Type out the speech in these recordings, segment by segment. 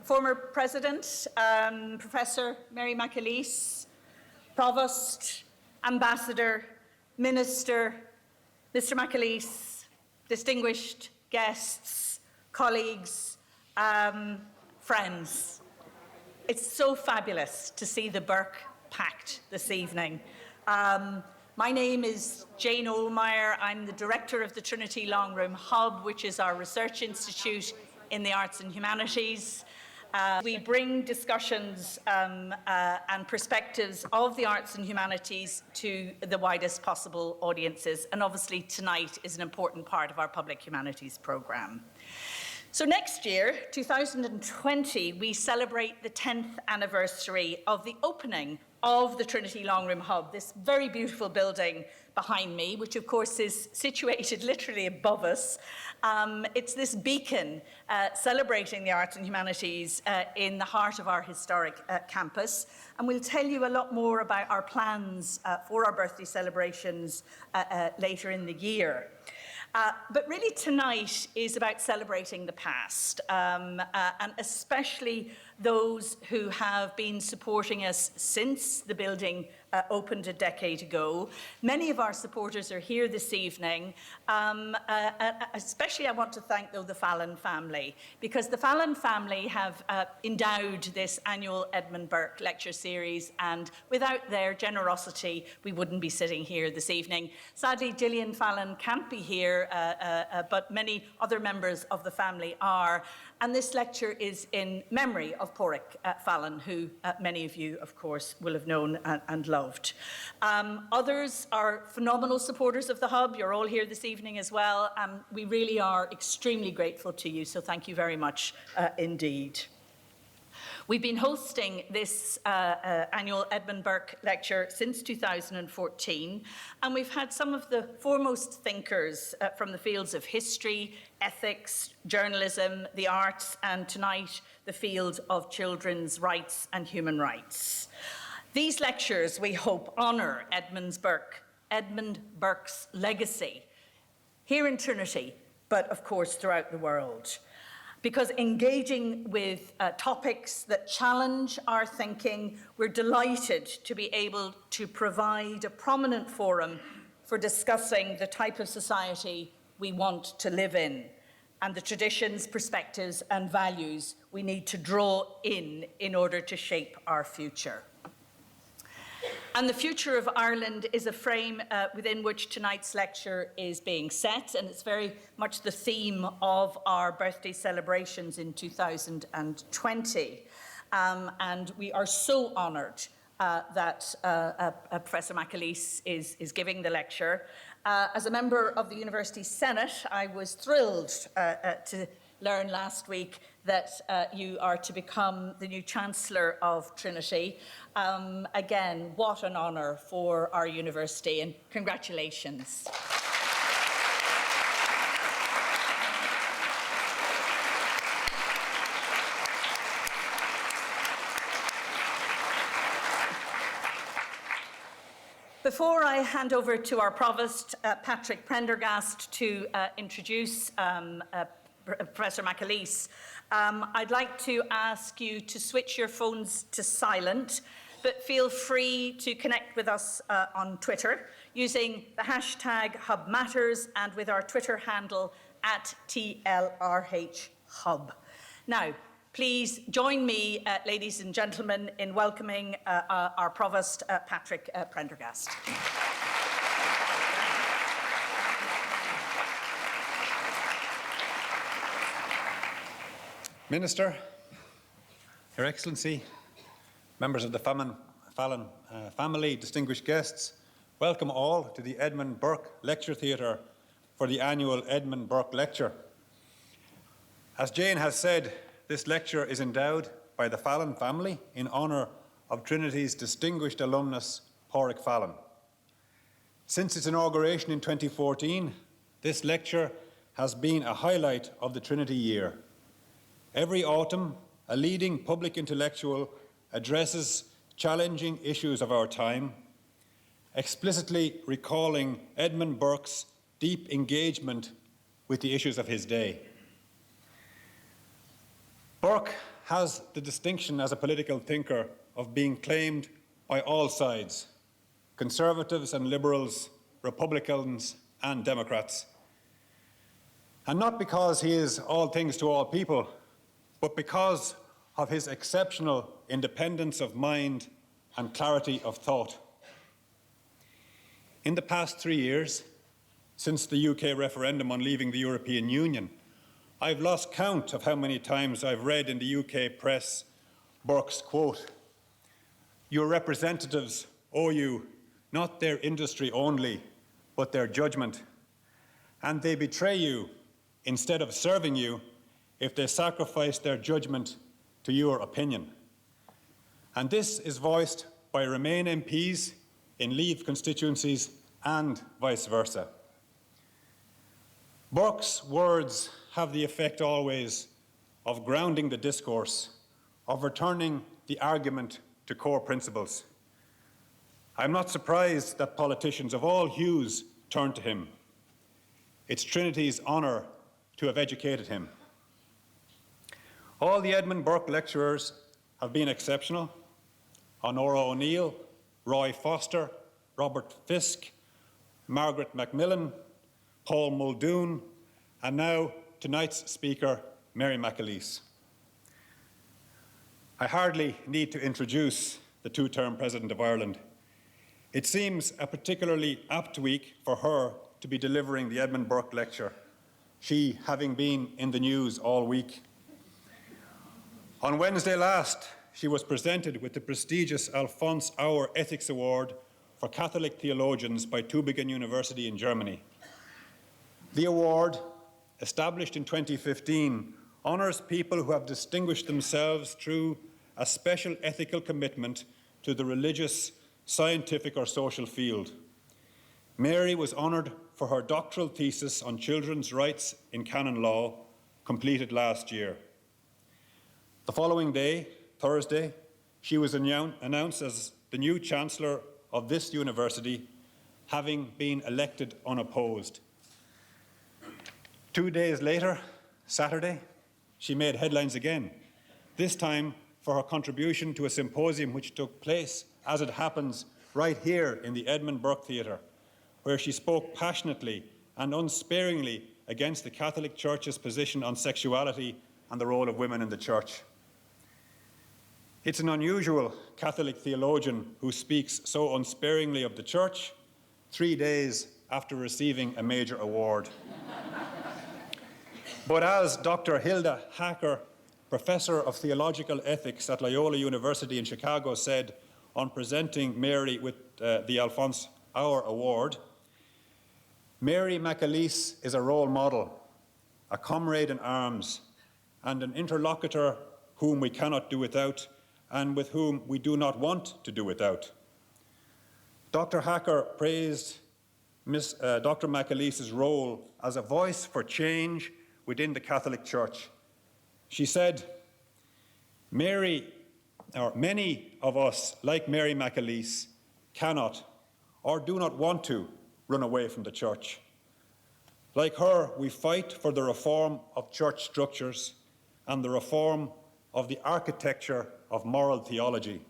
Former President, Professor Mary McAleese, Provost, Ambassador, Minister, Mr. McAleese, distinguished guests, colleagues, friends. It's so fabulous to see the Burke packed this evening. My name is Jane Ohlmeyer. I'm the director of the Trinity Long Room Hub, which is our research institute in the arts and humanities. We bring discussions and perspectives of the arts and humanities to the widest possible audiences, and obviously tonight is an important part of our public humanities programme. So next year, 2020, we celebrate the 10th anniversary of the opening of the Trinity Long Room Hub, this very beautiful building behind me, which of course is situated literally above us. It's this beacon celebrating the arts and humanities in the heart of our historic campus. And we'll tell you a lot more about our plans for our birthday celebrations later in the year. But really tonight is about celebrating the past, and especially those who have been supporting us since the building opened a decade ago. Many of our supporters are here this evening. Especially I want to thank, though, the Fallon family, because the Fallon family have endowed this annual Edmund Burke lecture series, and without their generosity, we wouldn't be sitting here this evening. Sadly, Gillian Fallon can't be here, but many other members of the family are. And this lecture is in memory of Porrick Fallon, who many of you, of course, will have known and loved. Others are phenomenal supporters of the Hub. You're all here this evening as well. We really are extremely grateful to you, so thank you very much indeed. We've been hosting this annual Edmund Burke lecture since 2014, and we've had some of the foremost thinkers from the fields of history, ethics, journalism, the arts, and tonight the field of children's rights and human rights. These lectures, we hope, honour Edmund Burke's legacy here in Trinity, but of course throughout the world. Because engaging with topics that challenge our thinking, we're delighted to be able to provide a prominent forum for discussing the type of society we want to live in, and the traditions, perspectives, and values we need to draw in order to shape our future. And the future of Ireland is a frame within which tonight's lecture is being set, and it's very much the theme of our birthday celebrations in 2020. And we are so honoured that Professor McAleese is giving the lecture. As a member of the University Senate, I was thrilled to learn last week that you are to become the new Chancellor of Trinity. Again, what an honour for our university, and congratulations. Before I hand over to our Provost, Patrick Prendergast, to introduce Professor McAleese, I'd like to ask you to switch your phones to silent, but feel free to connect with us on Twitter using the hashtag HubMatters and with our Twitter handle @TLRHHub. Now, please join me, ladies and gentlemen, in welcoming our Provost, Patrick Prendergast. Minister, Your Excellency, members of the Fallon family, distinguished guests, welcome all to the Edmund Burke Lecture Theatre for the annual Edmund Burke Lecture. As Jane has said, this lecture is endowed by the Fallon family in honour of Trinity's distinguished alumnus, Porrick Fallon. Since its inauguration in 2014, this lecture has been a highlight of the Trinity year. Every autumn, a leading public intellectual addresses challenging issues of our time, explicitly recalling Edmund Burke's deep engagement with the issues of his day. Burke has the distinction as a political thinker of being claimed by all sides, conservatives and liberals, Republicans and Democrats. And not because he is all things to all people, but because of his exceptional independence of mind and clarity of thought. In the past 3 years, since the UK referendum on leaving the European Union, I've lost count of how many times I've read in the UK press Burke's quote, "Your representatives owe you not their industry only, but their judgment, and they betray you instead of serving you if they sacrifice their judgment to your opinion." And this is voiced by Remain MPs in Leave constituencies and vice versa. Burke's words have the effect always of grounding the discourse, of returning the argument to core principles. I'm not surprised that politicians of all hues turn to him. It's Trinity's honour to have educated him. All the Edmund Burke lecturers have been exceptional. Honora O'Neill, Roy Foster, Robert Fisk, Margaret Macmillan, Paul Muldoon, and now tonight's speaker, Mary McAleese. I hardly need to introduce the two-term President of Ireland. It seems a particularly apt week for her to be delivering the Edmund Burke lecture, she having been in the news all week. On Wednesday last, she was presented with the prestigious Alphonse Auer Ethics Award for Catholic theologians by Tübingen University in Germany. The award, established in 2015, honours people who have distinguished themselves through a special ethical commitment to the religious, scientific or social field. Mary was honoured for her doctoral thesis on children's rights in canon law, completed last year. The following day, Thursday, she was announced as the new Chancellor of this university, having been elected unopposed. 2 days later, Saturday, she made headlines again, this time for her contribution to a symposium which took place, as it happens, right here in the Edmund Burke Theatre, where she spoke passionately and unsparingly against the Catholic Church's position on sexuality and the role of women in the Church. It's an unusual Catholic theologian who speaks so unsparingly of the Church 3 days after receiving a major award. But as Dr. Hilda Hacker, Professor of Theological Ethics at Loyola University in Chicago, said on presenting Mary with the Alphonse Auer Award, "Mary McAleese is a role model, a comrade in arms, and an interlocutor whom we cannot do without and with whom we do not want to do without." Dr. Hacker praised Dr. McAleese's role as a voice for change within the Catholic Church. She said, many of us, like Mary McAleese, cannot or do not want to run away from the Church. Like her, we fight for the reform of church structures and the reform of the architecture of moral theology.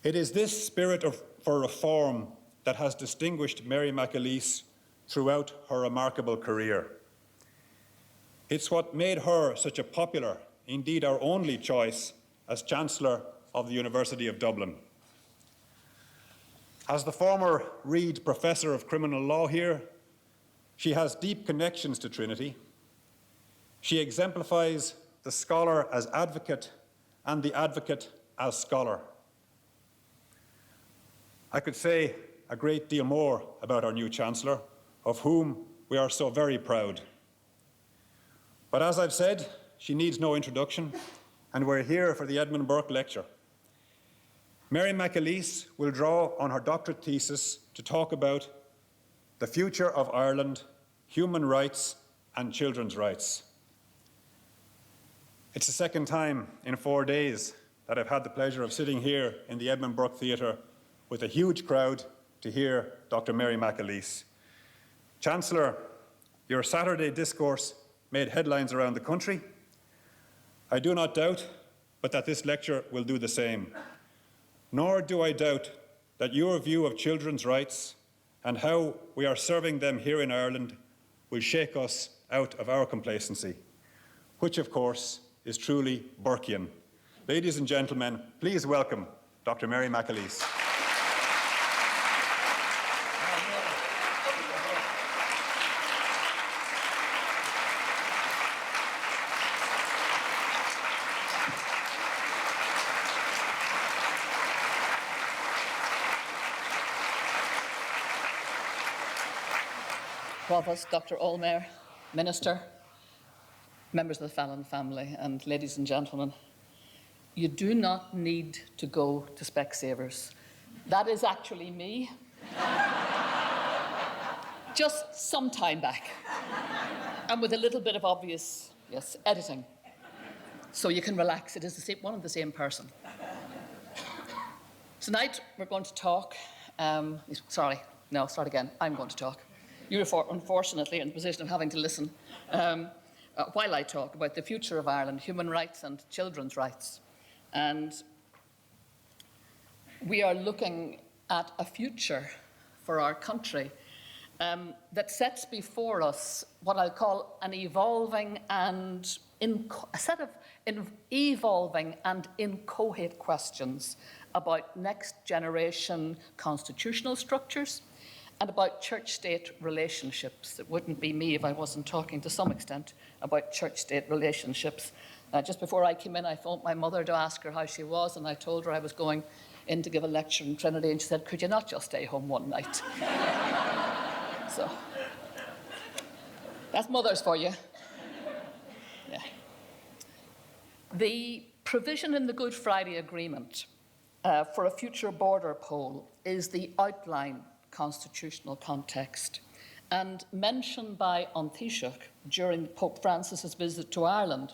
It is this spirit for reform that has distinguished Mary McAleese throughout her remarkable career. It's what made her such a popular, indeed our only choice, as Chancellor of the University of Dublin. As the former Reed Professor of Criminal Law here, she has deep connections to Trinity. She exemplifies the scholar as advocate and the advocate as scholar. I could say a great deal more about our new Chancellor, of whom we are so very proud. But as I've said, she needs no introduction, and we're here for the Edmund Burke Lecture. Mary McAleese will draw on her doctorate thesis to talk about the future of Ireland, human rights and children's rights. It's the second time in 4 days that I've had the pleasure of sitting here in the Edmund Burke Theatre with a huge crowd to hear Dr. Mary McAleese. Chancellor, your Saturday discourse made headlines around the country, I do not doubt but that this lecture will do the same. Nor do I doubt that your view of children's rights and how we are serving them here in Ireland will shake us out of our complacency, which of course is truly Burkean. Ladies and gentlemen, please welcome Dr. Mary McAleese. Provost, Dr. Ohlmeyer, Minister, members of the Fallon family, and ladies and gentlemen, you do not need to go to Specsavers. That is actually me, just some time back, and with a little bit of obvious, editing. So you can relax, it is one and the same person. Tonight, we're going to talk, I'm going to talk. You're unfortunately in the position of having to listen while I talk about the future of Ireland, human rights and children's rights. And we are looking at a future for our country that sets before us what I'll call an evolving and evolving and inchoate questions about next generation constitutional structures and about church-state relationships. It wouldn't be me if I wasn't talking to some extent about church-state relationships. Just before I came in, I phoned my mother to ask her how she was, and I told her I was going in to give a lecture in Trinity, and she said, "Could you not just stay home one night?" So, that's mothers for you. Yeah. The provision in the Good Friday Agreement for a future border poll is the outline constitutional context, and mentioned by An Taoiseach during Pope Francis's visit to Ireland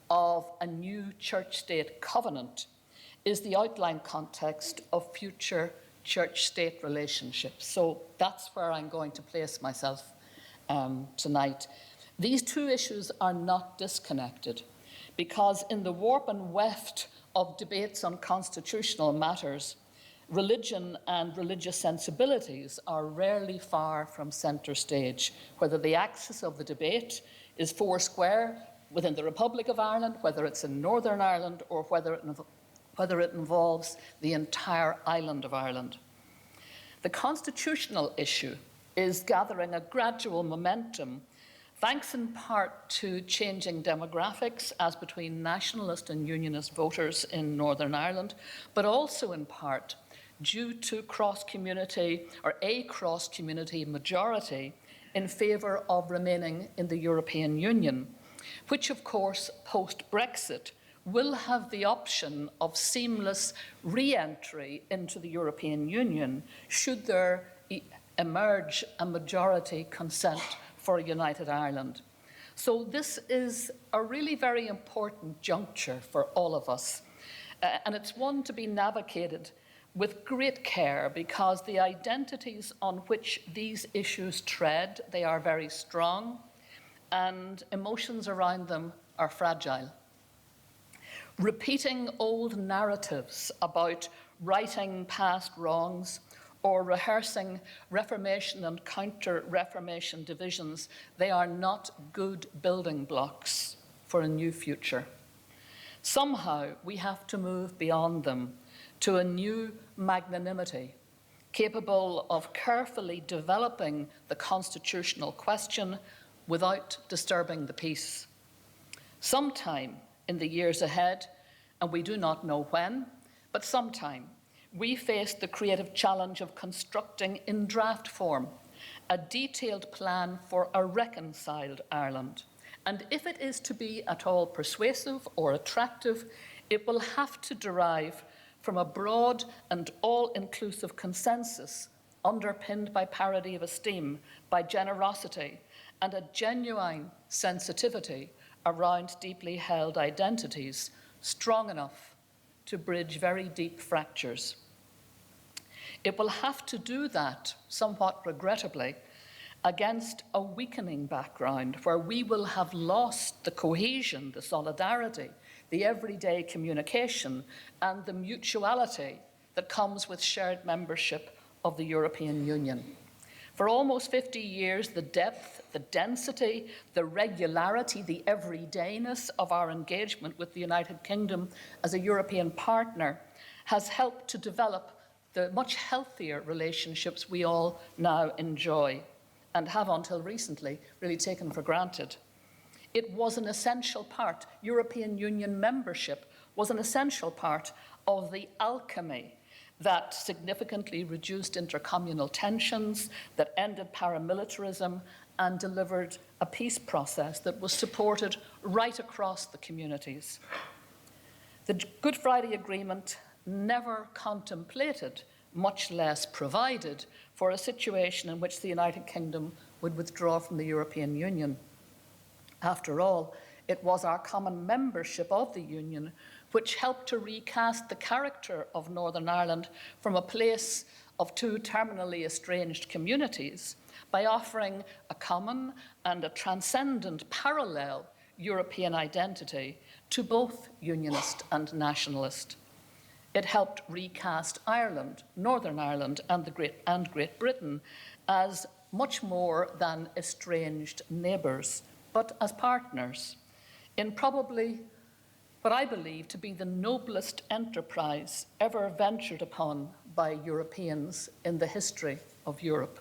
of a new church-state covenant is the outline context of future church-state relationships. So that's where I'm going to place myself tonight. These two issues are not disconnected, because in the warp and weft of debates on constitutional matters, religion and religious sensibilities are rarely far from centre stage, whether the axis of the debate is foursquare within the Republic of Ireland, whether it's in Northern Ireland, or whether it involves the entire island of Ireland. The constitutional issue is gathering a gradual momentum, thanks in part to changing demographics as between nationalist and unionist voters in Northern Ireland, but also in part due to a cross-community majority in favour of remaining in the European Union, which of course, post-Brexit, will have the option of seamless re-entry into the European Union should there emerge a majority consent for a united Ireland. So this is a really very important juncture for all of us, and it's one to be navigated with great care, because the identities on which these issues tread, they are very strong, and emotions around them are fragile. Repeating old narratives about righting past wrongs or rehearsing Reformation and counter-Reformation divisions, they are not good building blocks for a new future. Somehow we have to move beyond them to a new magnanimity, capable of carefully developing the constitutional question without disturbing the peace. Sometime in the years ahead, and we do not know when, but sometime, we face the creative challenge of constructing in draft form a detailed plan for a reconciled Ireland. And if it is to be at all persuasive or attractive, it will have to derive from a broad and all-inclusive consensus underpinned by parity of esteem, by generosity, and a genuine sensitivity around deeply held identities, strong enough to bridge very deep fractures. It will have to do that, somewhat regrettably, against a weakening background where we will have lost the cohesion, the solidarity, the everyday communication, and the mutuality that comes with shared membership of the European Union. For almost 50 years, the depth, the density, the regularity, the everydayness of our engagement with the United Kingdom as a European partner has helped to develop the much healthier relationships we all now enjoy and have until recently really taken for granted. It was an essential part, European Union membership was an essential part of the alchemy that significantly reduced intercommunal tensions, that ended paramilitarism, and delivered a peace process that was supported right across the communities. The Good Friday Agreement never contemplated, much less provided, for a situation in which the United Kingdom would withdraw from the European Union. After all, it was our common membership of the Union which helped to recast the character of Northern Ireland from a place of two terminally estranged communities by offering a common and a transcendent parallel European identity to both Unionist and Nationalist. It helped recast Ireland, Northern Ireland, and Great Britain as much more than estranged neighbours, but as partners in probably what I believe to be the noblest enterprise ever ventured upon by Europeans in the history of Europe.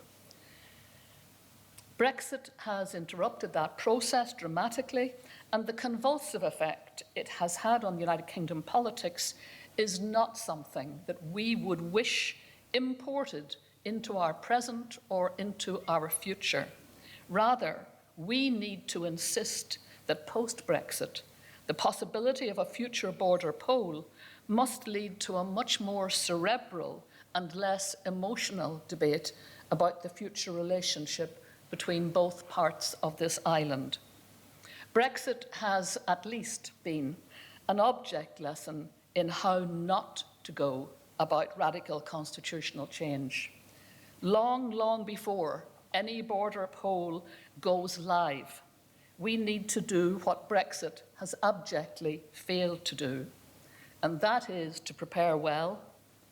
Brexit has interrupted that process dramatically, and the convulsive effect it has had on United Kingdom politics is not something that we would wish imported into our present or into our future. Rather, we need to insist that post-Brexit, the possibility of a future border poll must lead to a much more cerebral and less emotional debate about the future relationship between both parts of this island. Brexit has at least been an object lesson in how not to go about radical constitutional change. Long, long before any border poll goes live, we need to do what Brexit has abjectly failed to do, and that is to prepare well,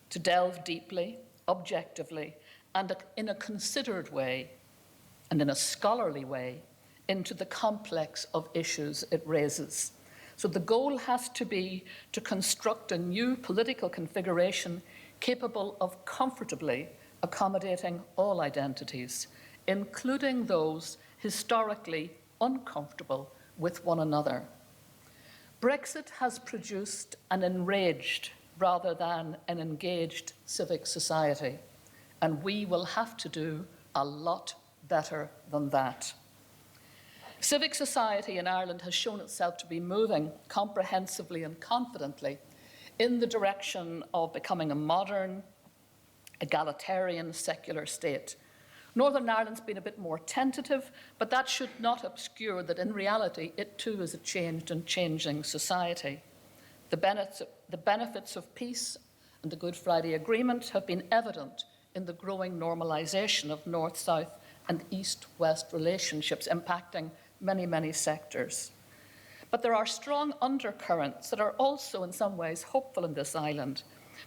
to delve deeply, objectively, and in a considered way, and in a scholarly way, into the complex of issues it raises. So the goal has to be to construct a new political configuration capable of comfortably accommodating all identities, including those historically uncomfortable with one another. Brexit has produced an enraged rather than an engaged civic society, and we will have to do a lot better than that. Civic society in Ireland has shown itself to be moving comprehensively and confidently in the direction of becoming a modern, egalitarian, secular state. Northern Ireland's been a bit more tentative, but that should not obscure that in reality it too is a changed and changing society. The benefits of peace and the Good Friday Agreement have been evident in the growing normalisation of North-South and East-West relationships impacting many, many sectors. But there are strong undercurrents that are also in some ways hopeful in this island,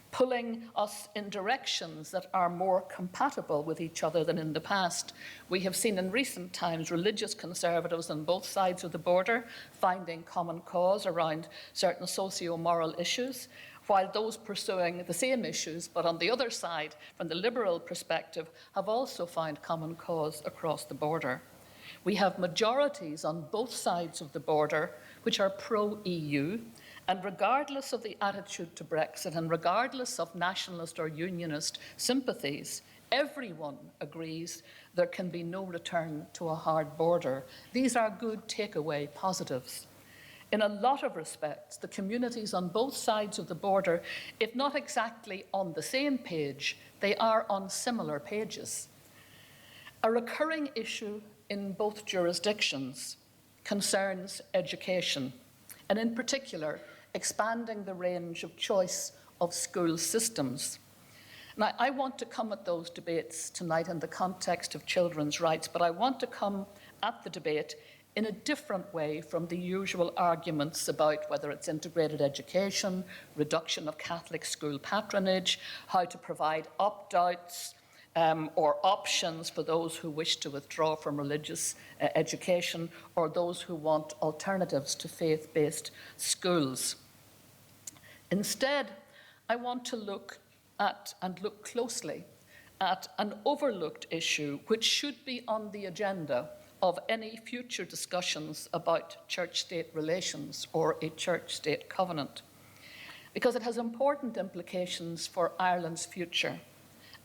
pulling us in directions that are more compatible with each other than in the past. We have seen in recent times religious conservatives on both sides of the border finding common cause around certain socio-moral issues, while those pursuing the same issues, but on the other side, from the liberal perspective, have also found common cause across the border. We have majorities on both sides of the border which are pro-EU, and regardless of the attitude to Brexit and regardless of nationalist or unionist sympathies, everyone agrees there can be no return to a hard border. These are good takeaway positives. In a lot of respects, the communities on both sides of the border, if not exactly on the same page, they are on similar pages. A recurring issue in both jurisdictions concerns education, and in particular, expanding the range of choice of school systems. Now, I want to come at those debates tonight in the context of children's rights, but I want to come at the debate in a different way from the usual arguments about whether it's integrated education, reduction of Catholic school patronage, how to provide opt-outs or options for those who wish to withdraw from religious education, or those who want alternatives to faith-based schools. Instead, I want to look at and look closely at an overlooked issue which should be on the agenda of any future discussions about church-state relations or a church-state covenant, because it has important implications for Ireland's future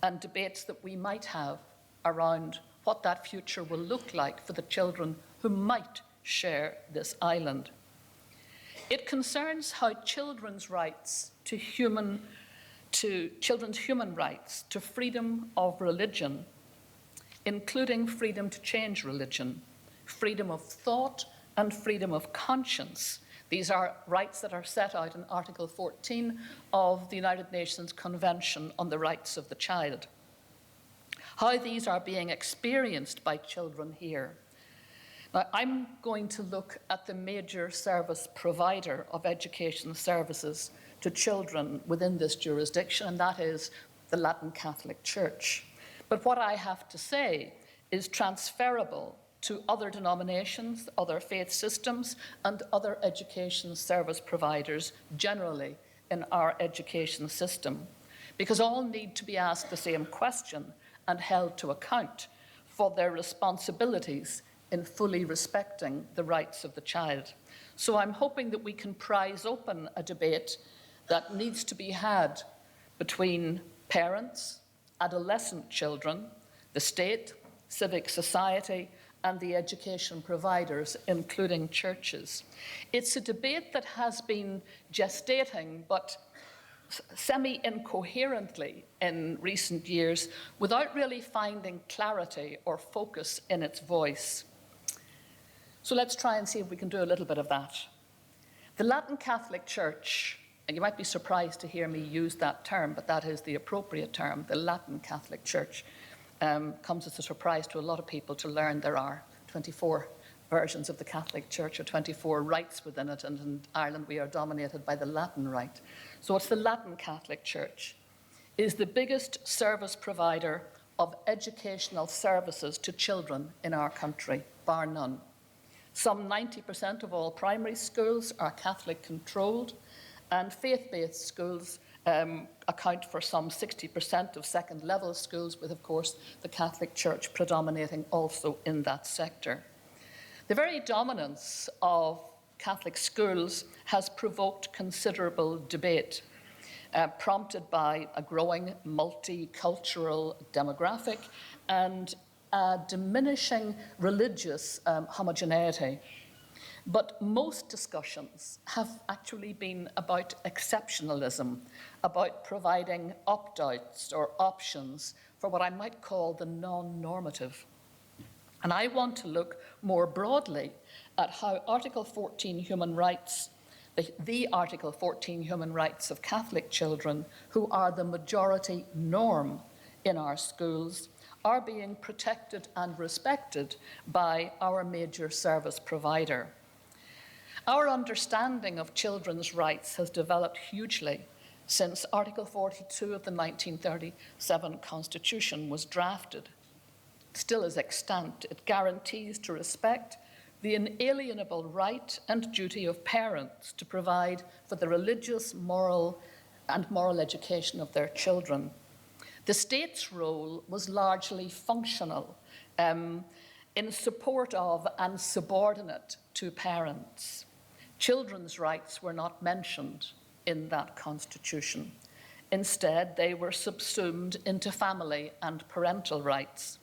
and debates that we might have around what that future will look like for the children who might share this island. It concerns how children's rights to children's human rights to freedom of religion, including freedom to change religion, freedom of thought, and freedom of conscience. These are rights that are set out in Article 14 of the United Nations Convention on the Rights of the Child. How these are being experienced by children here. Now, I'm going to look at the major service provider of education services to children within this jurisdiction, and that is the Latin Catholic Church. But what I have to say is transferable to other denominations, other faith systems, and other education service providers generally in our education system, because all need to be asked the same question and held to account for their responsibilities in fully respecting the rights of the child. So I'm hoping that we can prise open a debate that needs to be had between parents, adolescent children, the state, civic society, and the education providers, including churches. It's a debate that has been gestating, but semi-incoherently in recent years, without really finding clarity or focus in its voice. So let's try and see if we can do a little bit of that. The Latin Catholic Church, and you might be surprised to hear me use that term, but that is the appropriate term, the Latin Catholic Church. Comes as a surprise to a lot of people to learn there are 24 versions of the Catholic Church, or 24 rites within it, and in Ireland we are dominated by the Latin rite. So it's the Latin Catholic Church, is the biggest service provider of educational services to children in our country, bar none. Some 90% of all primary schools are Catholic controlled, and faith-based schools account for some 60% of second-level schools, with, of course, the Catholic Church predominating also in that sector. The very dominance of Catholic schools has provoked considerable debate, prompted by a growing multicultural demographic and a diminishing religious homogeneity. But most discussions have actually been about exceptionalism, about providing opt-outs or options for what I might call the non-normative. And I want to look more broadly at how Article 14 human rights, the Article 14 human rights of Catholic children, who are the majority norm in our schools, are being protected and respected by our major service provider. Our understanding of children's rights has developed hugely since Article 42 of the 1937 Constitution was drafted. It still is extant. It guarantees to respect the inalienable right and duty of parents to provide for the religious, moral education of their children. The state's role was largely functional, in support of and subordinate to parents. Children's rights were not mentioned in that constitution. Instead, they were subsumed into family and parental rights.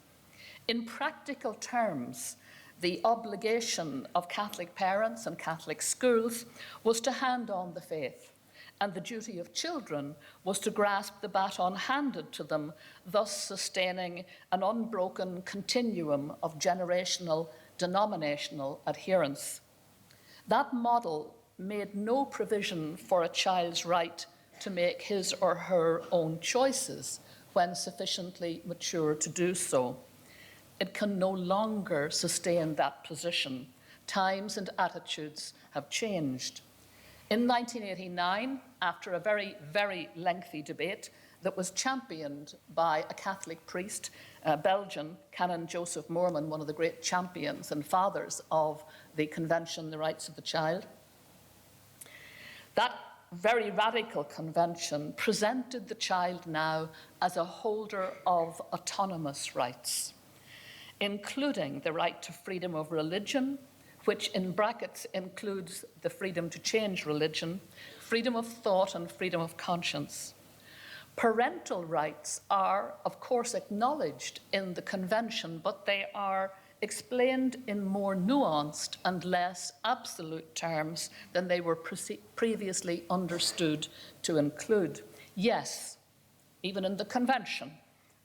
In practical terms, the obligation of Catholic parents and Catholic schools was to hand on the faith, and the duty of children was to grasp the baton handed to them, thus sustaining an unbroken continuum of generational, denominational adherence. That model made no provision for a child's right to make his or her own choices when sufficiently mature to do so. It can no longer sustain that position times and attitudes have changed. In 1989, after a very, very lengthy debate that was championed by a Catholic priest, Belgian, Canon Joseph Moorman, one of the great champions and fathers of the Convention on the Rights of the Child, that very radical convention presented the child now as a holder of autonomous rights, including the right to freedom of religion, which in brackets includes the freedom to change religion, freedom of thought and freedom of conscience. Parental rights are, of course, acknowledged in the convention, but they are explained in more nuanced and less absolute terms than they were previously understood to include. Yes, even in the convention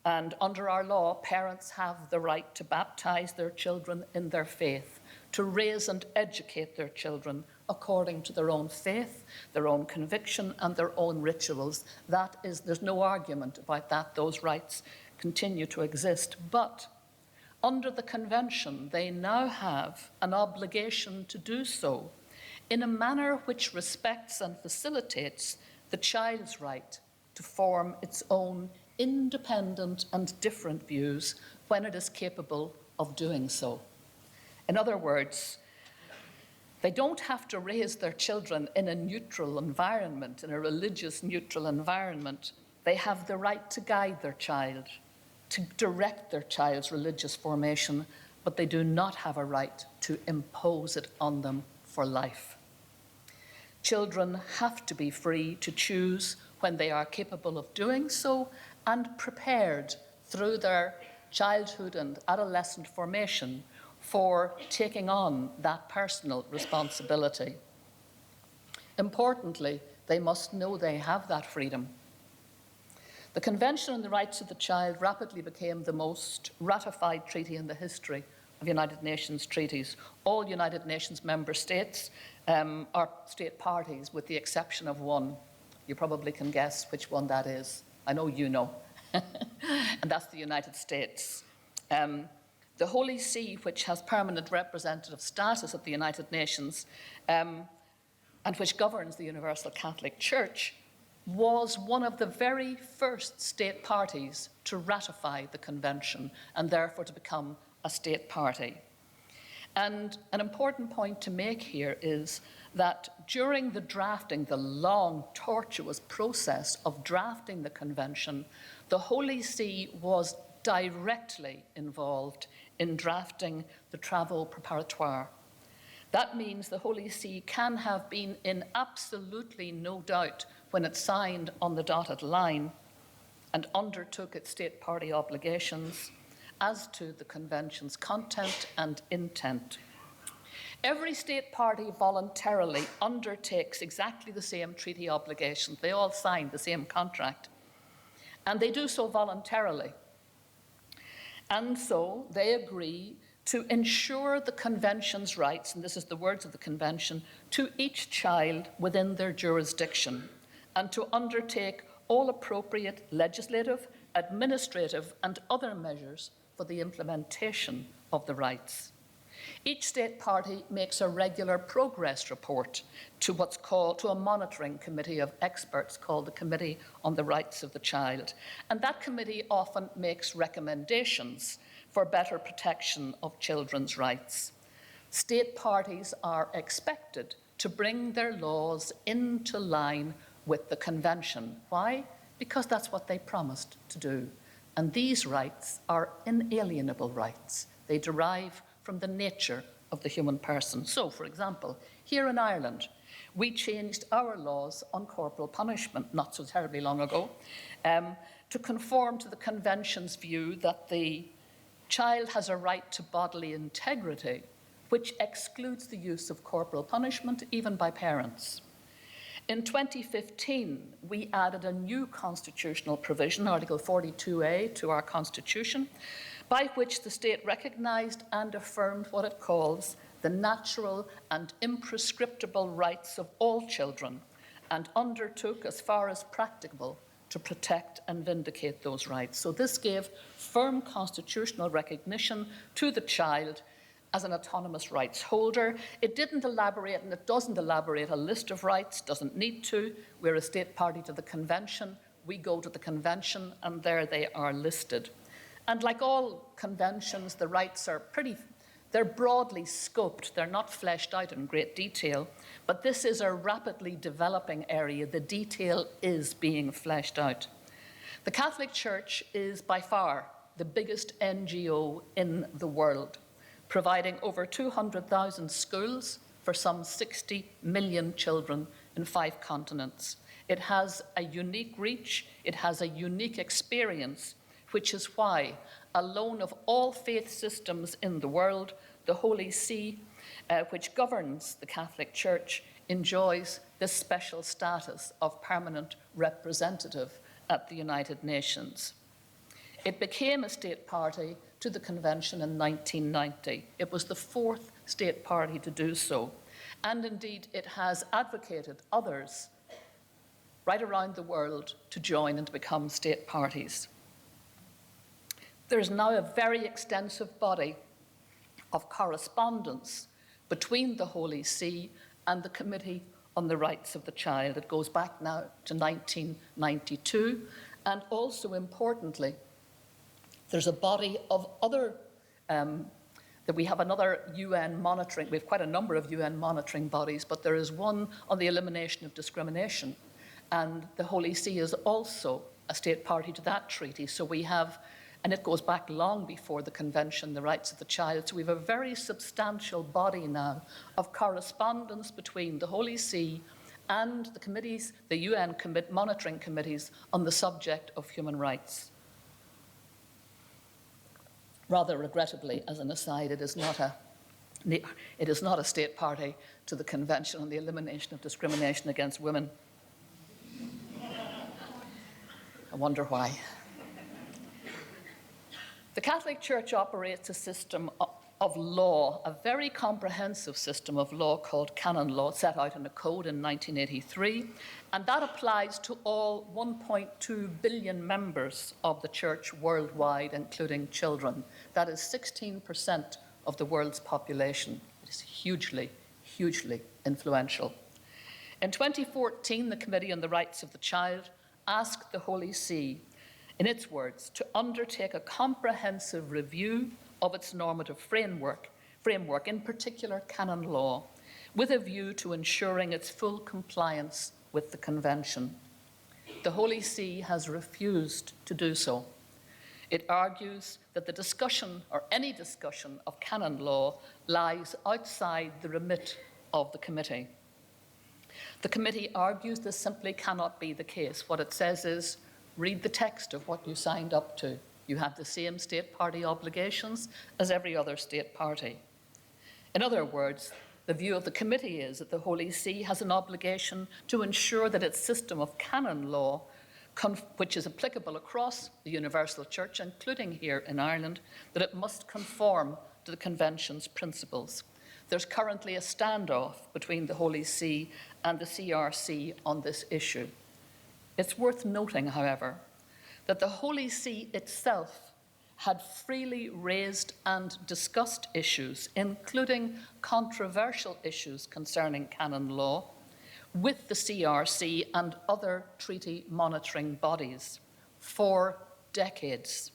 and under our law, parents have the right to baptize their children in their faith, to raise and educate their children according to their own faith, their own conviction, and their own rituals. That is, there's no argument about that. Those rights continue to exist. But under the convention, they now have an obligation to do so in a manner which respects and facilitates the child's right to form its own independent and different views when it is capable of doing so. In other words, they don't have to raise their children in a neutral environment, in a religious neutral environment. They have the right to guide their child, to direct their child's religious formation, but they do not have a right to impose it on them for life. Children have to be free to choose when they are capable of doing so and prepared through their childhood and adolescent formation for taking on that personal responsibility. Importantly, they must know they have that freedom. The Convention on the Rights of the Child rapidly became the most ratified treaty in the history of United Nations treaties. All United Nations member states are state parties, with the exception of one. You probably can guess which one that is. I know you know. And that's the United States. The Holy See, which has permanent representative status at the United Nations and which governs the Universal Catholic Church, was one of the very first state parties to ratify the convention and therefore to become a state party. And an important point to make here is that during the drafting, the long, tortuous process of drafting the convention, the Holy See was directly involved in drafting the travaux préparatoires. That means the Holy See can have been in absolutely no doubt when it signed on the dotted line and undertook its state party obligations as to the convention's content and intent. Every state party voluntarily undertakes exactly the same treaty obligations. They all sign the same contract, and they do so voluntarily. And so they agree to ensure the convention's rights, and this is the words of the convention, to each child within their jurisdiction, and to undertake all appropriate legislative, administrative, and other measures for the implementation of the rights. Each state party makes a regular progress report to what's called a monitoring committee of experts called the Committee on the Rights of the Child. And that committee often makes recommendations for better protection of children's rights. State parties are expected to bring their laws into line with the convention. Why? Because that's what they promised to do. And these rights are inalienable rights. They derive from the nature of the human person. So, for example, here in Ireland, we changed our laws on corporal punishment not so terribly long ago to conform to the convention's view that the child has a right to bodily integrity, which excludes the use of corporal punishment even by parents. In 2015, we added a new constitutional provision, Article 42A, to our Constitution, by which the state recognised and affirmed what it calls the natural and imprescriptible rights of all children, and undertook, as far as practicable, to protect and vindicate those rights. So this gave firm constitutional recognition to the child as an autonomous rights holder. It didn't elaborate, and it doesn't elaborate a list of rights, doesn't need to. We're a state party to the convention. We go to the convention, and there they are listed. And like all conventions, the rights are they're broadly scoped. They're not fleshed out in great detail, but this is a rapidly developing area. The detail is being fleshed out. The Catholic Church is by far the biggest NGO in the world, providing over 200,000 schools for some 60 million children in 5 continents. It has a unique reach, it has a unique experience, which is why, alone of all faith systems in the world, the Holy See, which governs the Catholic Church, enjoys this special status of permanent representative at the United Nations. It became a state party to the convention in 1990. It was the 4th state party to do so. And indeed, it has advocated others right around the world to join and to become state parties. There is now a very extensive body of correspondence between the Holy See and the Committee on the Rights of the Child. It goes back now to 1992, and also importantly, there's a body of other, that we have another UN monitoring, we have quite a number of UN monitoring bodies, but there is one on the elimination of discrimination, and the Holy See is also a state party to that treaty. So we have, and it goes back long before the Convention, the Rights of the Child. So we have a very substantial body now of correspondence between the Holy See and the committees, the UN monitoring committees on the subject of human rights. Rather regrettably, as an aside, it is not a state party to the Convention on the Elimination of Discrimination Against Women. I wonder why. The Catholic Church operates a system of law, a very comprehensive system of law called canon law, set out in a code in 1983, and that applies to all 1.2 billion members of the Church worldwide, including children. That is 16% of the world's population. It is hugely, hugely influential. In 2014, the Committee on the Rights of the Child asked the Holy See, in its words, to undertake a comprehensive review of its normative framework, in particular canon law, with a view to ensuring its full compliance with the Convention. The Holy See has refused to do so. It argues that the discussion, or any discussion, of canon law lies outside the remit of the committee. The committee argues this simply cannot be the case. What it says is, read the text of what you signed up to. You have the same state party obligations as every other state party. In other words, the view of the committee is that the Holy See has an obligation to ensure that its system of canon law, which is applicable across the Universal Church, including here in Ireland, that it must conform to the Convention's principles. There's currently a standoff between the Holy See and the CRC on this issue. It's worth noting, however, that the Holy See itself had freely raised and discussed issues, including controversial issues concerning canon law, with the CRC and other treaty monitoring bodies for decades,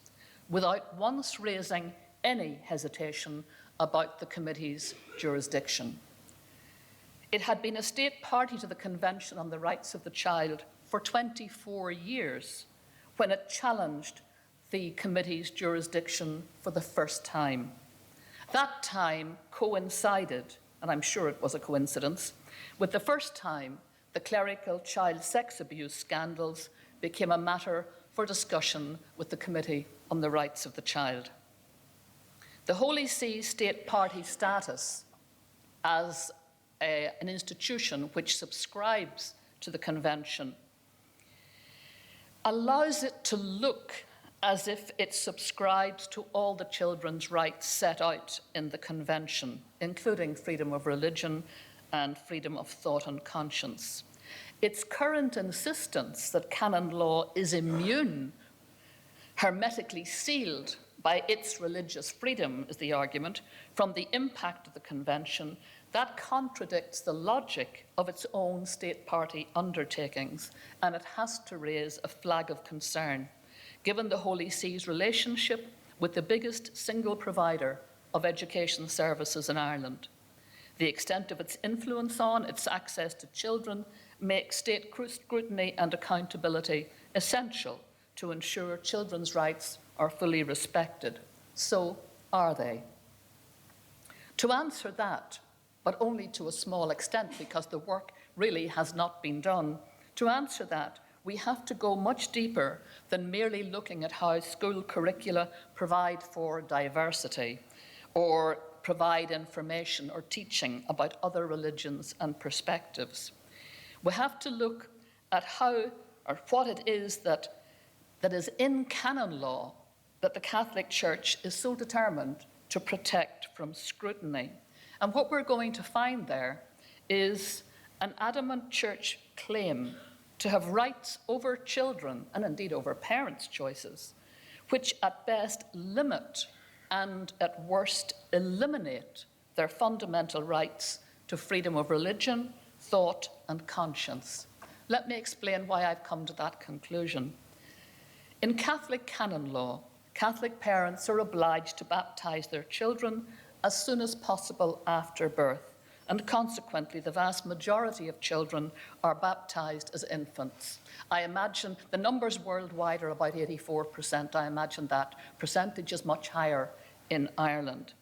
without once raising any hesitation about the committee's jurisdiction. It had been a state party to the Convention on the Rights of the Child for 24 years when it challenged the committee's jurisdiction for the first time. That time coincided, and I'm sure it was a coincidence, with the first time the clerical child sex abuse scandals became a matter for discussion with the Committee on the Rights of the Child. The Holy See state party status as an institution which subscribes to the Convention allows it to look as if it subscribes to all the children's rights set out in the Convention, including freedom of religion and freedom of thought and conscience. Its current insistence that canon law is immune, hermetically sealed by its religious freedom, is the argument, from the impact of the convention, that contradicts the logic of its own state party undertakings, and it has to raise a flag of concern, given the Holy See's relationship with the biggest single provider of education services in Ireland. The extent of its influence on its access to children makes state scrutiny and accountability essential to ensure children's rights are fully respected. So are they? To answer that, but only to a small extent because the work really has not been done, to answer that, we have to go much deeper than merely looking at how school curricula provide for diversity or provide information or teaching about other religions and perspectives. We have to look at how or what it is that is in canon law that the Catholic Church is so determined to protect from scrutiny. And what we're going to find there is an adamant church claim to have rights over children, and indeed over parents' choices, which at best limit and at worst eliminate their fundamental rights to freedom of religion, thought, and conscience. Let me explain why I've come to that conclusion. In Catholic canon law, Catholic parents are obliged to baptize their children as soon as possible after birth, and consequently the vast majority of children are baptized as infants. I imagine the numbers worldwide are about 84%. I imagine that percentage is much higher in Ireland.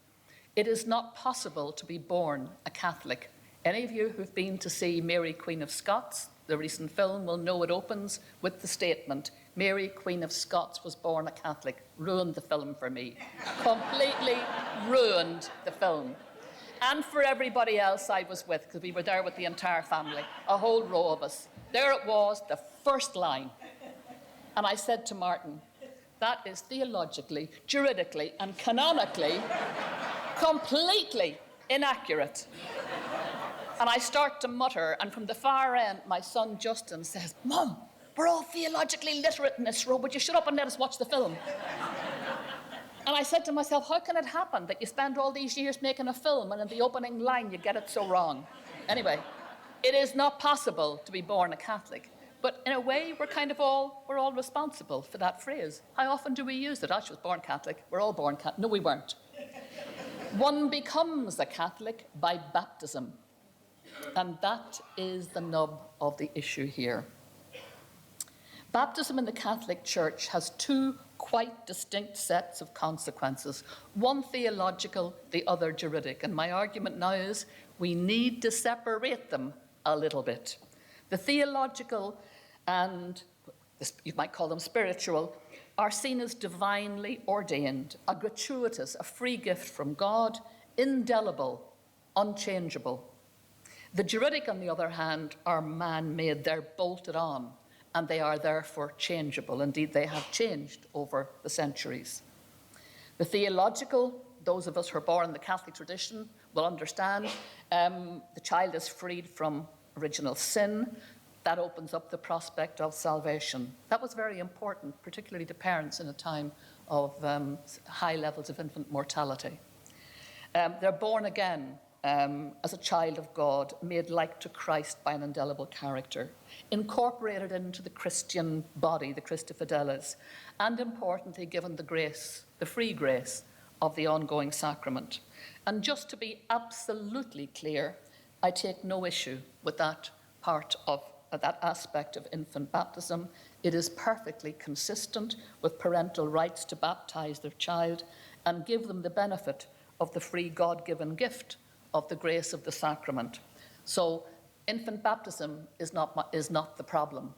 It is not possible to be born a Catholic. Any of you who've been to see Mary, Queen of Scots, the recent film, will know it opens with the statement, Mary, Queen of Scots was born a Catholic. Ruined the film for me. Completely ruined the film. And for everybody else I was with, because we were there with the entire family, a whole row of us. There it was, the first line. And I said to Martin, that is theologically, juridically, and canonically completely inaccurate. And I start to mutter, and from the far end, my son Justin says, Mum, we're all theologically literate in this row, would you shut up and let us watch the film? And I said to myself, how can it happen that you spend all these years making a film and in the opening line you get it so wrong? Anyway, it is not possible to be born a Catholic. But in a way, we're all responsible for that phrase. How often do we use it? I was born Catholic. We're all born Catholic. No, we weren't. One becomes a Catholic by baptism. And that is the nub of the issue here. Baptism in the Catholic Church has two quite distinct sets of consequences, one theological, the other juridic. And my argument now is we need to separate them a little bit. The theological and, you might call them spiritual, are seen as divinely ordained, a gratuitous, a free gift from God, indelible, unchangeable. The juridic, on the other hand, are man-made. They're bolted on, and they are therefore changeable. Indeed, they have changed over the centuries. The theological, those of us who are born in the Catholic tradition will understand, the child is freed from original sin. That opens up the prospect of salvation. That was very important, particularly to parents in a time of high levels of infant mortality. They're born again as a child of God, made like to Christ by an indelible character, incorporated into the Christian body, the Christi Fideles, and importantly, given the grace, the free grace of the ongoing sacrament. And just to be absolutely clear, I take no issue with that part of that aspect of infant baptism. It is perfectly consistent with parental rights to baptize their child and give them the benefit of the free God-given gift of the grace of the sacrament. So infant baptism is not the problem.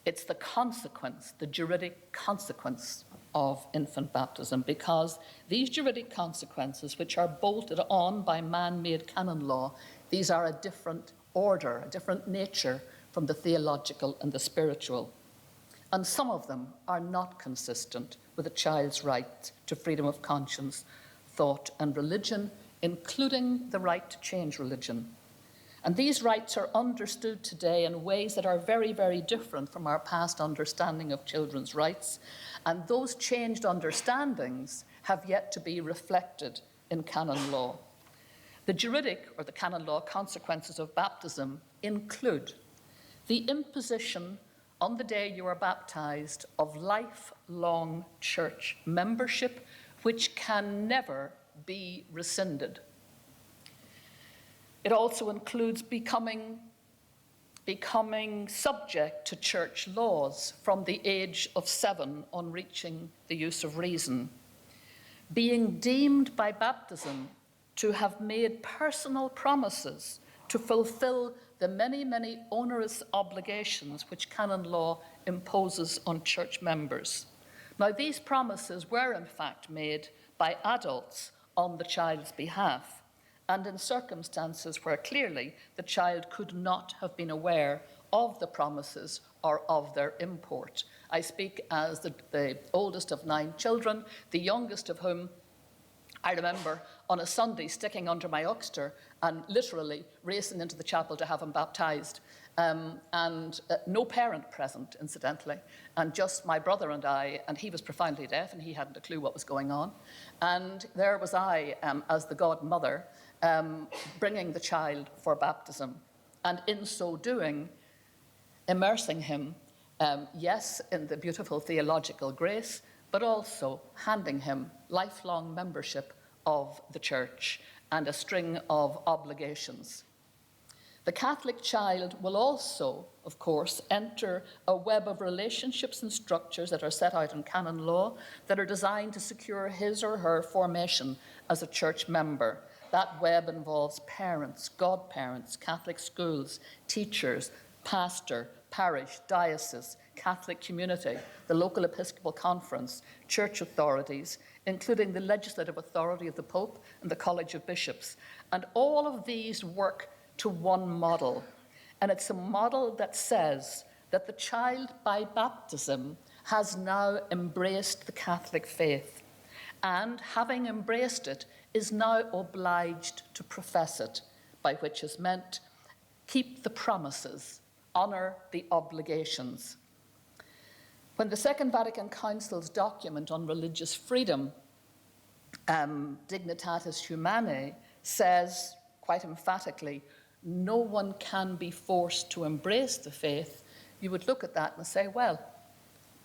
It's the consequence, the juridic consequence of infant baptism, because these juridic consequences, which are bolted on by man-made canon law, these are a different order, a different nature from the theological and the spiritual. And some of them are not consistent with a child's right to freedom of conscience, thought, and religion, including the right to change religion. And these rights are understood today in ways that are very, very different from our past understanding of children's rights. And those changed understandings have yet to be reflected in canon law. The juridic, or the canon law, consequences of baptism include the imposition on the day you are baptized of lifelong church membership, which can never be rescinded. It also includes becoming subject to church laws from the age of 7 on reaching the use of reason. Being deemed by baptism to have made personal promises to fulfill the many, many onerous obligations which canon law imposes on church members. Now, these promises were in fact made by adults on the child's behalf, and in circumstances where clearly the child could not have been aware of the promises or of their import. I speak as the oldest of 9 children, the youngest of whom I remember on a Sunday sticking under my oxter and literally racing into the chapel to have him baptized. No parent present, incidentally, and just my brother and I, and he was profoundly deaf and he hadn't a clue what was going on. And there was I, as the godmother, bringing the child for baptism, and in so doing, immersing him, yes, in the beautiful theological grace, but also handing him lifelong membership of the church and a string of obligations. The Catholic child will also, of course, enter a web of relationships and structures that are set out in canon law that are designed to secure his or her formation as a church member. That web involves parents, godparents, Catholic schools, teachers, pastor, parish, diocese, Catholic community, the local Episcopal Conference, church authorities, including the legislative authority of the Pope and the College of Bishops. And all of these work to one model. And it's a model that says that the child by baptism has now embraced the Catholic faith, and having embraced it is now obliged to profess it, by which is meant keep the promises, honour the obligations. When the Second Vatican Council's document on religious freedom, Dignitatis Humanae, says quite emphatically, no one can be forced to embrace the faith, you would look at that and say, well,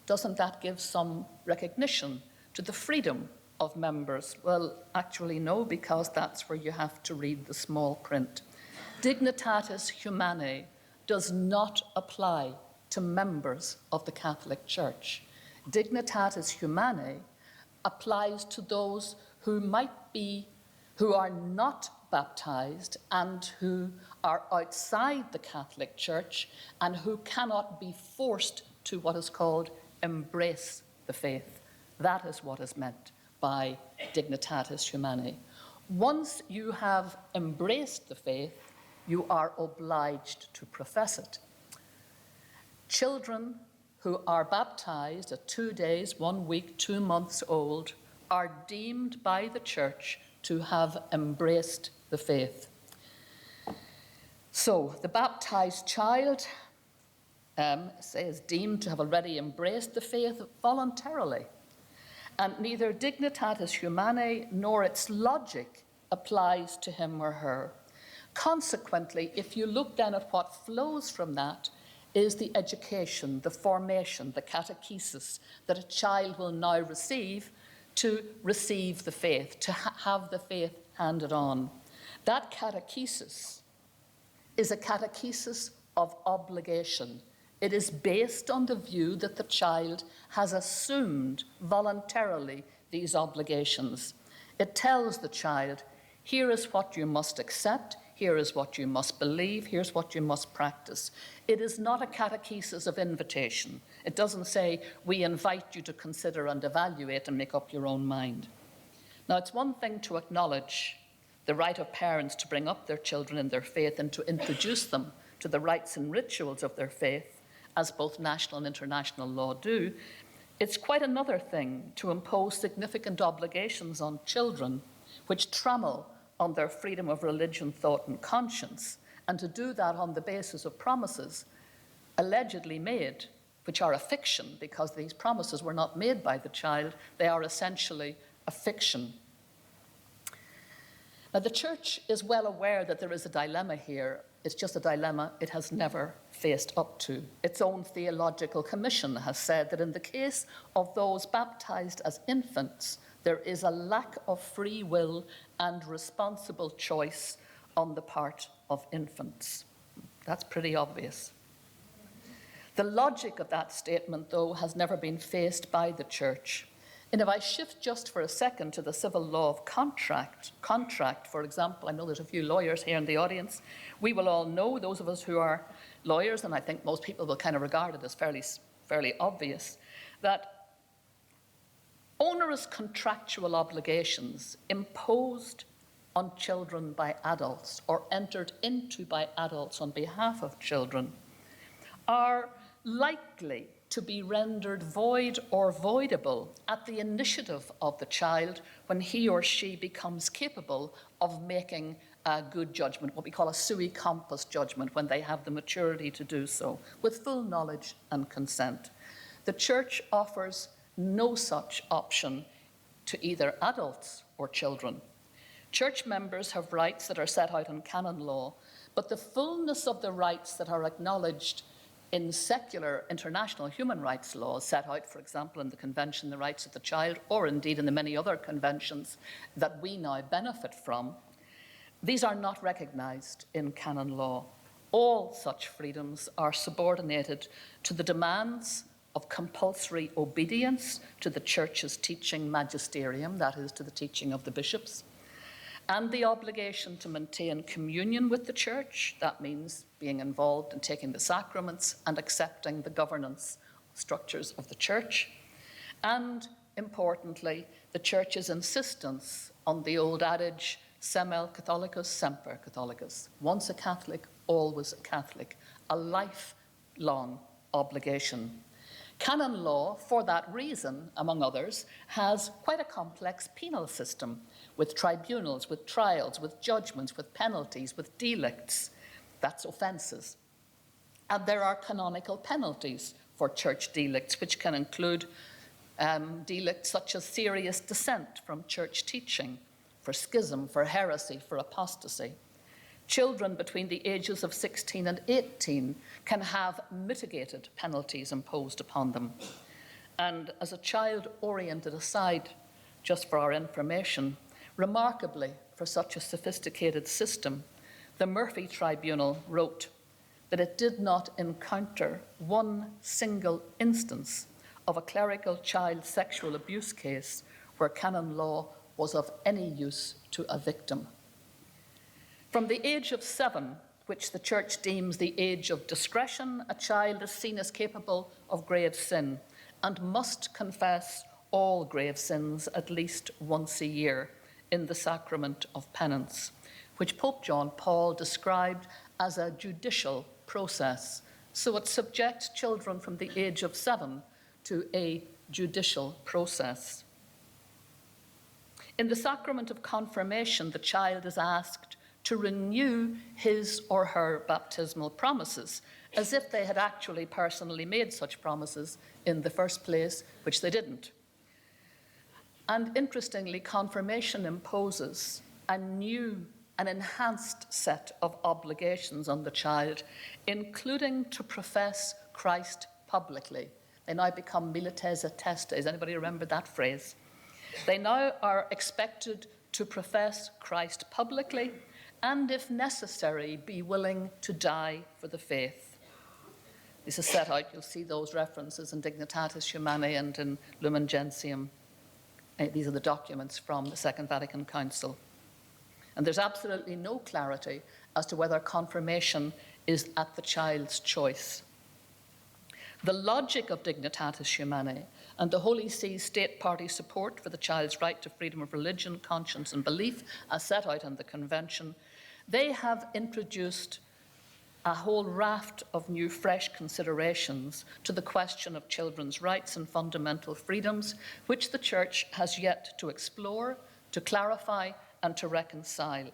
doesn't that give some recognition to the freedom of members? Well, actually no, because that's where you have to read the small print. Dignitatis Humanae does not apply to members of the Catholic Church. Dignitatis Humanae applies to those who are not baptized and who are outside the Catholic Church and who cannot be forced to what is called embrace the faith. That is what is meant by Dignitatis Humanae. Once you have embraced the faith, you are obliged to profess it. Children who are baptized at 2 days, 1 week, 2 months old are deemed by the Church to have embraced the faith. So the baptized child is deemed to have already embraced the faith voluntarily, and neither Dignitatis Humanae nor its logic applies to him or her. Consequently, if you look then at what flows from that, is the education, the formation, the catechesis that a child will now receive to receive the faith, to have the faith handed on. That catechesis is a catechesis of obligation. It is based on the view that the child has assumed voluntarily these obligations. It tells the child, here is what you must accept, here is what you must believe, here's what you must practice. It is not a catechesis of invitation. It doesn't say, we invite you to consider and evaluate and make up your own mind. Now, it's one thing to acknowledge the right of parents to bring up their children in their faith and to introduce them to the rites and rituals of their faith, as both national and international law do. It's quite another thing to impose significant obligations on children which trammel on their freedom of religion, thought, and conscience, and to do that on the basis of promises allegedly made, which are a fiction because these promises were not made by the child, they are essentially a fiction. Now, the Church is well aware that there is a dilemma here. It's just a dilemma it has never faced up to. Its own theological commission has said that in the case of those baptized as infants, there is a lack of free will and responsible choice on the part of infants. That's pretty obvious. The logic of that statement, though, has never been faced by the Church. And if I shift just for a second to the civil law of contract, for example, I know there's a few lawyers here in the audience, we will all know, those of us who are lawyers, and I think most people will kind of regard it as fairly obvious, that onerous contractual obligations imposed on children by adults or entered into by adults on behalf of children are likely to be rendered void or voidable at the initiative of the child when he or she becomes capable of making a good judgment, what we call a sui compass judgment, when they have the maturity to do so, with full knowledge and consent. The Church offers no such option to either adults or children. Church members have rights that are set out in canon law, but the fullness of the rights that are acknowledged in secular international human rights laws set out, for example, in the Convention on the Rights of the Child, or indeed in the many other conventions that we now benefit from, these are not recognised in canon law. All such freedoms are subordinated to the demands of compulsory obedience to the Church's teaching magisterium, that is, to the teaching of the bishops, and the obligation to maintain communion with the Church. That means being involved in taking the sacraments and accepting the governance structures of the Church. And, importantly, the Church's insistence on the old adage, semel Catholicus, semper Catholicus. Once a Catholic, always a Catholic. A lifelong obligation. Canon law, for that reason, among others, has quite a complex penal system, with tribunals, with trials, with judgments, with penalties, with delicts. That's offences. And there are canonical penalties for church delicts, which can include delicts such as serious dissent from church teaching, for schism, for heresy, for apostasy. Children between the ages of 16 and 18 can have mitigated penalties imposed upon them. And as a child-oriented aside, just for our information, remarkably, for such a sophisticated system, the Murphy Tribunal wrote that it did not encounter one single instance of a clerical child sexual abuse case where canon law was of any use to a victim. From the age of 7, which the Church deems the age of discretion, a child is seen as capable of grave sin and must confess all grave sins at least once a year in the sacrament of penance, which Pope John Paul described as a judicial process. So it subjects children from the age of 7 to a judicial process. In the sacrament of confirmation, the child is asked to renew his or her baptismal promises, as if they had actually personally made such promises in the first place, which they didn't. And interestingly, confirmation imposes an enhanced set of obligations on the child, including to profess Christ publicly. They now become milites attestes. Anybody remember that phrase? They now are expected to profess Christ publicly and, if necessary, be willing to die for the faith. This is set out, you'll see those references in Dignitatis Humanae and in Lumen Gentium. These are the documents from the Second Vatican Council. And there's absolutely no clarity as to whether confirmation is at the child's choice. The logic of Dignitatis Humanae and the Holy See's state party support for the child's right to freedom of religion, conscience and belief, as set out in the Convention, they have introduced a whole raft of new, fresh considerations to the question of children's rights and fundamental freedoms, which the Church has yet to explore, to clarify and to reconcile.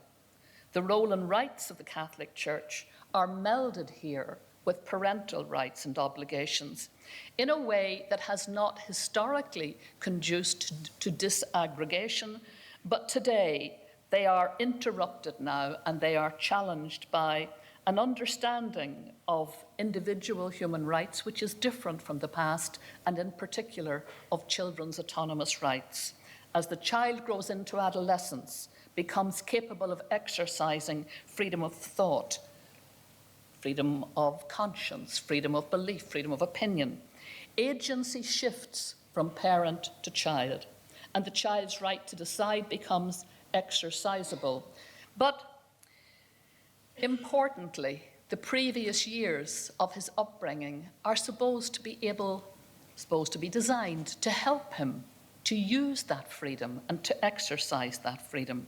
The role and rights of the Catholic Church are melded here with parental rights and obligations in a way that has not historically conduced to disaggregation, but today they are interrupted now and they are challenged by an understanding of individual human rights which is different from the past, and in particular of children's autonomous rights. As the child grows into adolescence, becomes capable of exercising freedom of thought, freedom of conscience, freedom of belief, freedom of opinion, agency shifts from parent to child, and the child's right to decide becomes exercisable. But importantly, the previous years of his upbringing are supposed to be designed to help him to use that freedom and to exercise that freedom.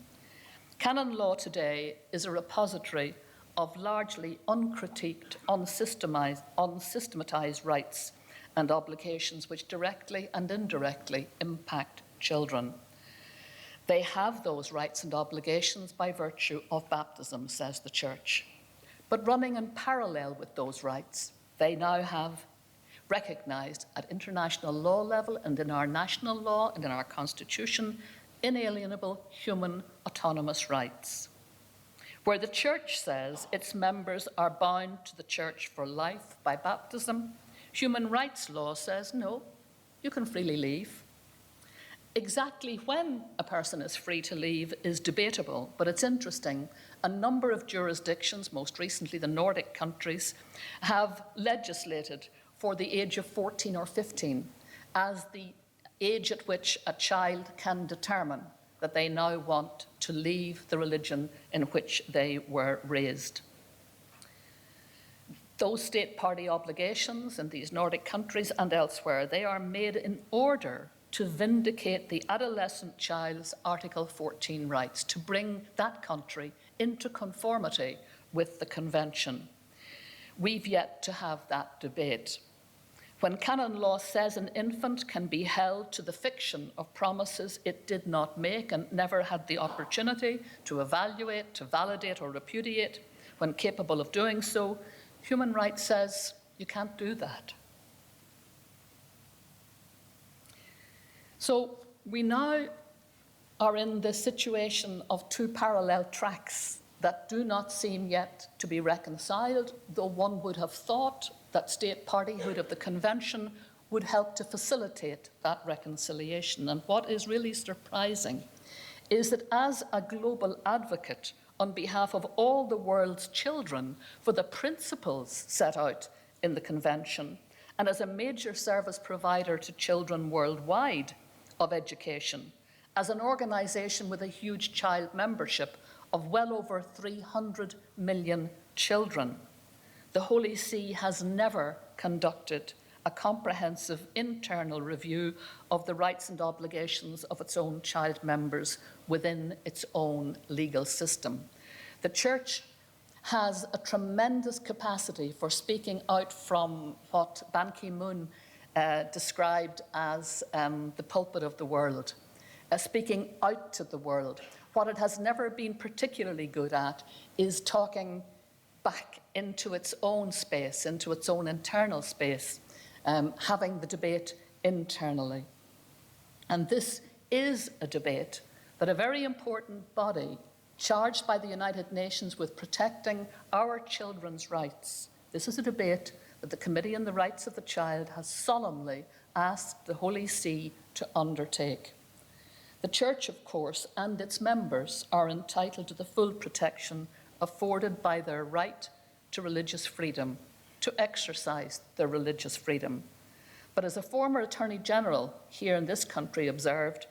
Canon law today is a repository of largely uncritiqued, unsystematized rights and obligations which directly and indirectly impact children. They have those rights and obligations by virtue of baptism, says the Church. But running in parallel with those rights, they now have recognized at international law level and in our national law and in our Constitution, inalienable human autonomous rights. Where the Church says its members are bound to the Church for life by baptism, human rights law says no, you can freely leave. Exactly when a person is free to leave is debatable, but it's interesting. A number of jurisdictions, most recently the Nordic countries, have legislated for the age of 14 or 15 as the age at which a child can determine that they now want to leave the religion in which they were raised. Those state party obligations in these Nordic countries and elsewhere, they are made in order to vindicate the adolescent child's Article 14 rights, to bring that country into conformity with the Convention. We've yet to have that debate. When canon law says an infant can be held to the fiction of promises it did not make and never had the opportunity to evaluate, to validate or repudiate, when capable of doing so, human rights says you can't do that. So we now are in the situation of two parallel tracks that do not seem yet to be reconciled, though one would have thought that state partyhood of the Convention would help to facilitate that reconciliation. And what is really surprising is that as a global advocate on behalf of all the world's children for the principles set out in the Convention, and as a major service provider to children worldwide of education, as an organization with a huge child membership of well over 300 million children, the Holy See has never conducted a comprehensive internal review of the rights and obligations of its own child members within its own legal system. The Church has a tremendous capacity for speaking out from what Ban Ki-moon described as the pulpit of the world, speaking out to the world. What it has never been particularly good at is talking back into its own space, into its own internal space, having the debate internally. And this is a debate that a very important body charged by the United Nations with protecting our children's rights, this is a debate that the Committee on the Rights of the Child has solemnly asked the Holy See to undertake. The Church, of course, and its members are entitled to the full protection afforded by their right to religious freedom, to exercise their religious freedom. But as a former Attorney General here in this country observed,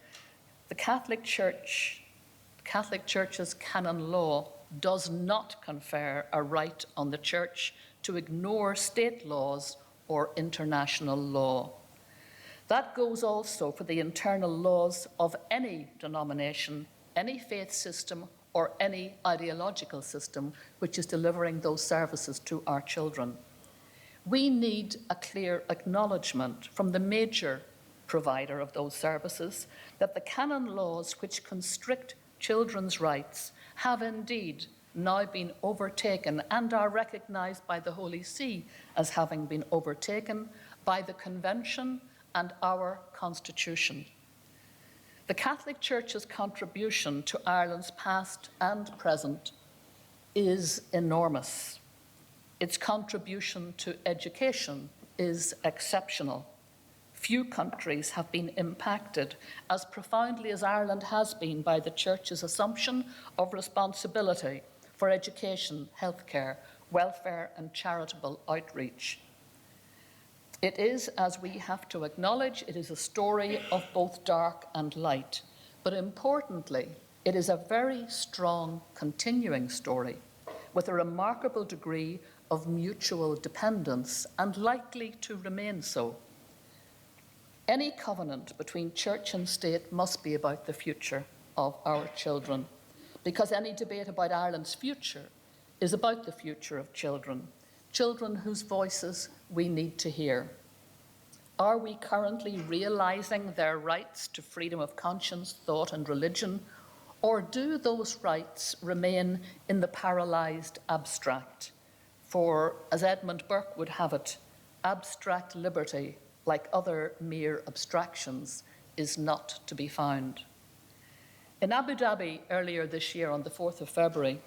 the Catholic Church's canon law does not confer a right on the Church to ignore state laws or international law. That goes also for the internal laws of any denomination, any faith system, or any ideological system which is delivering those services to our children. We need a clear acknowledgement from the major provider of those services that the canon laws which constrict children's rights have indeed now been overtaken and are recognised by the Holy See as having been overtaken by the Convention and our Constitution. The Catholic Church's contribution to Ireland's past and present is enormous. Its contribution to education is exceptional. Few countries have been impacted as profoundly as Ireland has been by the Church's assumption of responsibility for education, healthcare, welfare and charitable outreach. It is, as we have to acknowledge, it is a story of both dark and light. But importantly, it is a very strong continuing story with a remarkable degree of mutual dependence and likely to remain so. Any covenant between church and state must be about the future of our children, because any debate about Ireland's future is about the future of children, children whose voices we need to hear. Are we currently realising their rights to freedom of conscience, thought and religion, or do those rights remain in the paralysed abstract? For, as Edmund Burke would have it, abstract liberty, like other mere abstractions, is not to be found. In Abu Dhabi earlier this year, on the 4th of February,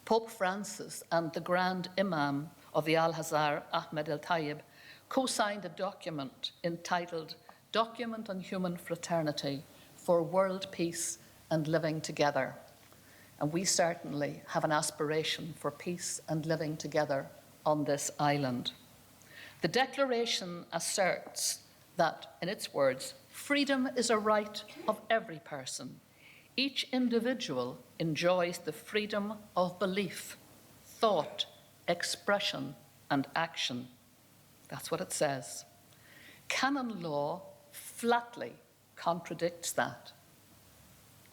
Pope Francis and the Grand Imam of the Al-Azhar, Ahmed El-Tayyib, co-signed a document entitled Document on Human Fraternity for World Peace and Living Together. And we certainly have an aspiration for peace and living together on this island. The declaration asserts that, in its words, freedom is a right of every person. Each individual enjoys the freedom of belief, thought, expression, and action. That's what it says. Canon law flatly contradicts that.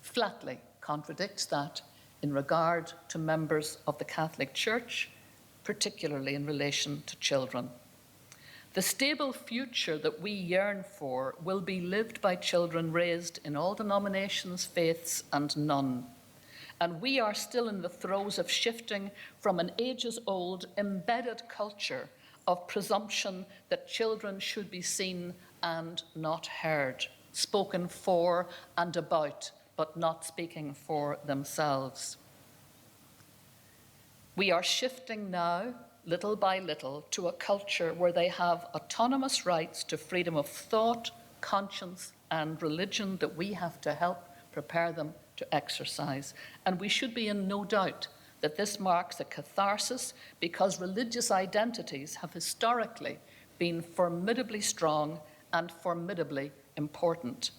Flatly contradicts that in regard to members of the Catholic Church, particularly in relation to children. The stable future that we yearn for will be lived by children raised in all denominations, faiths, and none. And we are still in the throes of shifting from an ages-old embedded culture of presumption that children should be seen and not heard, spoken for and about, but not speaking for themselves. We are shifting now, little by little, to a culture where they have autonomous rights to freedom of thought, conscience, and religion that we have to help prepare them to exercise. And we should be in no doubt that this marks a catharsis, because religious identities have historically been formidably strong and formidably important.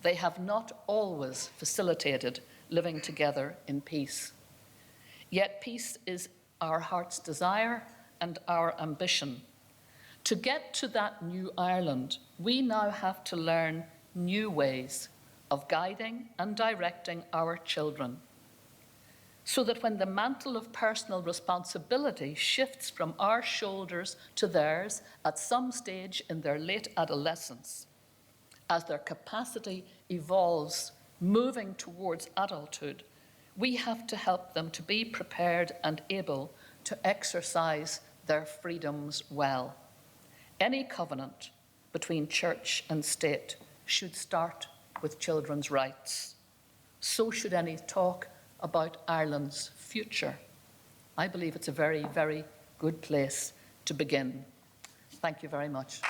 They have not always facilitated living together in peace. Yet peace is our heart's desire and our ambition. To get to that new Ireland, we now have to learn new ways of guiding and directing our children, so that when the mantle of personal responsibility shifts from our shoulders to theirs at some stage in their late adolescence, as their capacity evolves, moving towards adulthood, we have to help them to be prepared and able to exercise their freedoms well. Any covenant between church and state should start with children's rights. So should any talk about Ireland's future. I believe it's a very, very good place to begin. Thank you very much.